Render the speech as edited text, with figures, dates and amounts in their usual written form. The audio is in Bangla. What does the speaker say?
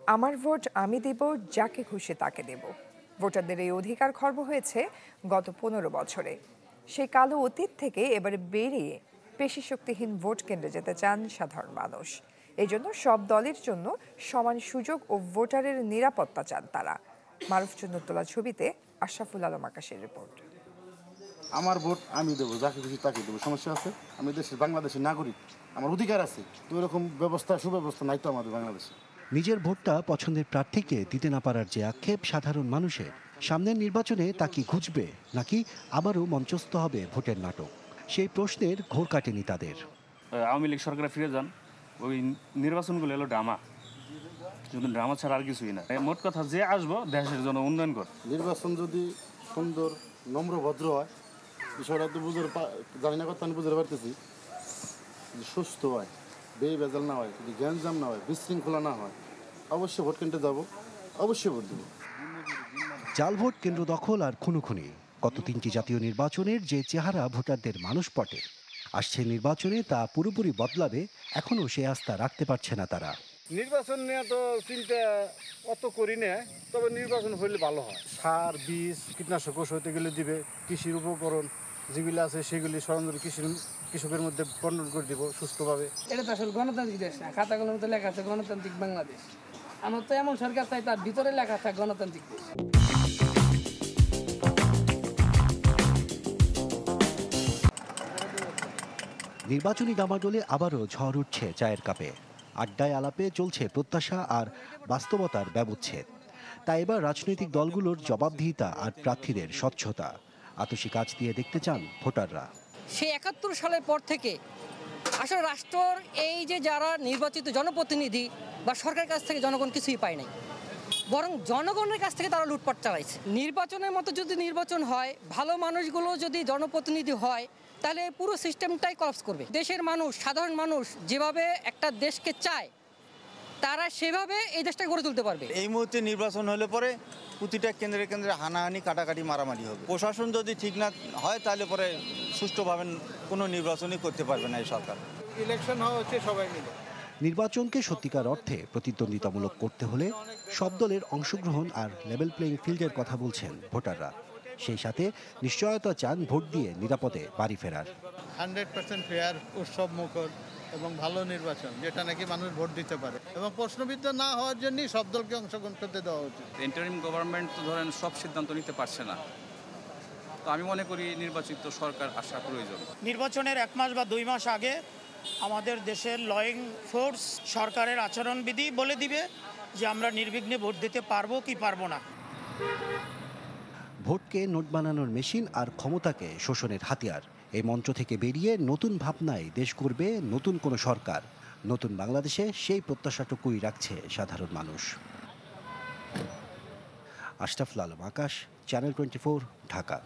আমার ভোট আমি দেব, যাকে খুশি তাকে দেব। ভোটারদের এই অধিকার খর্ব হয়েছে গত 15 বছরে। সেই কালো অতীত থেকে এবারে বেরিয়ে পেশি শক্তিহীন ভোট কেন্দ্রে যেতে চান সাধারণ মানুষ। এই জন্য সব দলের জন্য সমান সুযোগ ও ভোটারের নিরাপত্তা চান তারা। মারুফ চুন্নুর তোলা ছবিতে আশরাফুল আলম আকাশের রিপোর্ট। আমার ভোট আমি দেবো, যাকে খুশি তাকে দেবো। সমস্যা আছে, আমি দেশের বাংলাদেশের নাগরিক, আমার অধিকার আছে। তো এরকম ব্যবস্থা সুব্যবস্থা নাই তো আমাদের বাংলাদেশে। নিজের ভোটটা পছন্দের প্রার্থীকে দিতে না পারার যে আক্ষেপ সাধারণ মানুষের, সামনের নির্বাচনে তা কি ঘুচবে নাকি আবারও মঞ্চস্থ হবে ভোটের নাটক, সেই প্রশ্নের ঘোর কাটেনি তাদের। আওয়ামী লীগ সরকারে ফিরে যান, ওই নির্বাচনগুলো এলো ড্রামা, শুধু ড্রামা ছাড়া আর কিছুই না। মোট কথা যে আসবো দেশের জন্য উন্নয়ন কর। নির্বাচন যদি সুন্দর নম্র ভদ্র হয়, বিষয়টা তো বুঝতে জানি না, কথা আমি বুঝতে পারতেছি, যদি সুস্থ হয়, বেজাল না হয়, যদি গ্যাঞ্জাম না হয়, বিশৃঙ্খলা না হয়, অবশ্যই ভোট কেন্দ্রে যাবো, অবশ্যই ভোট দেবো। জাল ভোট কেন্দ্র দখল আর খুনোখুনি, গত 3টি জাতীয় নির্বাচনের যে চেহারা ভোটারদের মানসপটে, আসছে নির্বাচনে তা পুরোপুরি বদলাবে, এখনও সে আস্থা রাখতে পারছে না তারা। নির্বাচন নিয়ে তো চিন্তা অত করি না, তবে নির্বাচন হইলে ভালো হয়। সার, বীজ, কীটনাশক হইতে গেলে দিবে, কৃষির উপকরণ যেগুলি আছে সেগুলি সরঞ্জাম কৃষকের মধ্যে বন্টন করে দিব সুস্থভাবে। এটা তো আসলে গণতান্ত্রিক দেশ না, খাতাগুলোর মধ্যে লেখা আছে গণতান্ত্রিক বাংলাদেশ। আমার তো এমন সরকার চাই তার ভিতরে লেখা থাকে গণতান্ত্রিক দেশ। নির্বাচনী ডামাডোলে আবারও ঝড় উঠছে চায়ের কাপে, আড্ডায় আলাপে চলছে প্রত্যাশা আর বাস্তবতার ব্যবচ্ছেদ। তাই এবার রাজনৈতিক দলগুলোর জবাবদিহিতা আর প্রার্থীদের স্বচ্ছতা আতসী কাজ দিয়ে দেখতে চান ভোটাররা। সেই 71 সালের পর থেকে আসলে রাষ্ট্রর এই যে যারা নির্বাচিত জনপ্রতিনিধি বা সরকারের কাছ থেকে জনগণ কিছুই পায় নাই, বরং জনগণের কাছ থেকে তারা লুটপাট চালাইছে। নির্বাচনের মতো যদি নির্বাচন হয়, ভালো মানুষগুলো যদি জনপ্রতিনিধি হয়, তাহলে পুরো সিস্টেমটাই কলাপস করবে। দেশের মানুষ, সাধারণ মানুষ যেভাবে একটা দেশকে চায়, তারা সেভাবে এই দেশটা গড়ে তুলতে পারবে। এই মুহূর্তে নির্বাচন হলে পরে প্রতিটা কেন্দ্রে কেন্দ্রে হানাহানি, কাটাকাটি, মারামারি হবে। প্রশাসন যদি ঠিক না হয় তাহলে পরে সুষ্ঠুভাবে কোনো নির্বাচনই করতে পারবে না এই সরকার। ইলেকশন হচ্ছে সবাই মিলে। নির্বাচনকে সত্যিকার অর্থে প্রতিদ্বন্দ্বিতামূলক করতে হলে সব দলের অংশগ্রহণ আর লেভেল প্লেইং ফিল্ডের কথা বলছেন ভোটাররা। সেই সাথে নিশ্চয়তা চান ভোট দিয়ে নিরাপদে বাড়ি ফেরার। 100% ফেয়ার, উৎসব মুখর এবং ভালো নির্বাচন, যেটা নাকি মানুষ ভোট দিতে পারে, এবং প্রশ্নবিদ্ধ না হওয়ার জন্যই সব দলকে অংশগ্রহণ করতে দেওয়া উচিত। ইন্টারিম গভর্নমেন্ট তো ধরেন সব সিদ্ধান্ত নিতে পারছে না, তো আমি মনে করি নির্বাচিত সরকার আসা প্রয়োজন। নির্বাচনের 1 মাস বা 2 মাস আগে আমাদের দেশের লইং ফোর্স সরকারের আচরণবিধি বলে দিবে যে আমরা নির্বিঘ্নে ভোট দিতে পারবো কি পারবো না। ভোটকে নোট বানানোর মেশিন আর ক্ষমতাকে শোষণের হাতিয়ার, এই মঞ্চ থেকে বেরিয়ে নতুন ভাবনায় দেশ গড়বে নতুন কোনো সরকার। নতুন বাংলাদেশে সেই প্রত্যাশাটুকুই রাখছে সাধারণ মানুষ। আশরাফুল আলম আকাশ, চ্যানেল 24, ঢাকা।